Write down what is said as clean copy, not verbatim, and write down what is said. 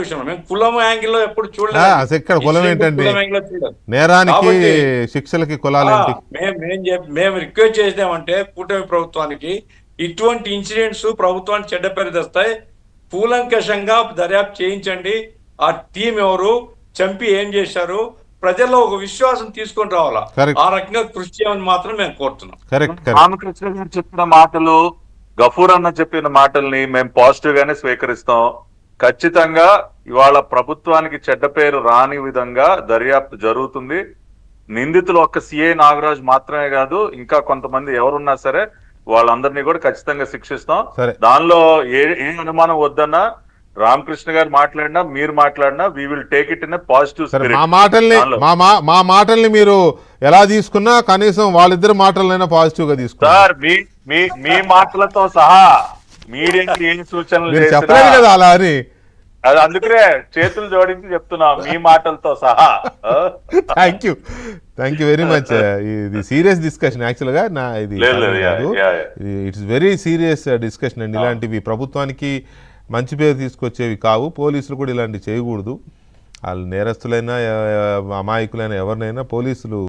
విషయంలో మేము కులం యాంగిల్లో ఎప్పుడు చూడలేదు. అసలు ఇక్కడ కులం ఏంటండి? కులం యాంగిల్లో చూడలేదు నేరానికి కాబట్టి శిక్షలకి కులాలేంటి? మేము రిక్వెస్ట్ చేసామంటే కూటమి ప్రభుత్వానికి ఇటువంటి ఇన్సిడెంట్స్ ప్రభుత్వానికి చెడ్డ పేరు తెస్తాయి, కూలంకషంగా దర్యాప్తు చేయించండి. ఆ టీం ఎవరు, చంపి ఏం చేశారు, ప్రజల్లో ఒక విశ్వాసం తీసుకొని రావాలా. ఆ రకంగా కృషి చేయమని మాత్రం మేము కోరుతున్నాం. రామకృష్ణ గారు చెప్పిన మాటలు, గఫూర్ అన్న చెప్పిన మాటల్ని మేము పాజిటివ్ గానే స్వీకరిస్తాం. ఖచ్చితంగా ఇవాళ ప్రభుత్వానికి చెడ్డ పేరు రాని విధంగా దర్యాప్తు జరుగుతుంది. నిందితులు ఒక్క సిఐ నాగరాజ్ మాత్రమే కాదు, ఇంకా కొంతమంది ఎవరున్నా సరే వాళ్ళందరినీ కూడా ఖచ్చితంగా శిక్షిస్తాం. దానిలో ఏ అనుమానం వద్దన్నా, రామకృష్ణ గారు మాట్లాడినా మీరు మాట్లాడినా we will take it in positive spirit. మా మాటల్ని మీరు ఎలా తీసుకున్నా కనీసం వాళ్ళిద్దరు మాటలైనా పాజిటివ్ గా తీసుకున్నారు సార్. మీ మాటలతో సహా మీడియాకి ఏం సూచనలు చెప్పలేదు కదా అలా అని, అది అందుకనే చేతులు జోడించి చెప్తున్నా మీ మాటలతో సహా. Thank you very much. ఇది సీరియస్ డిస్కషన్ యాక్చువల్ గా, ఇది ఇట్స్ వెరీ సీరియస్ డిస్కషన్ అండి. ఇలాంటివి ప్రభుత్వానికి మంచి పేరు తీసుకొచ్చేవి కావు. పోలీసులు కూడా ఇలాంటివి చేయకూడదు. వాళ్ళు నేరస్తులైనా అమాయకులైనా ఎవరినైనా పోలీసులు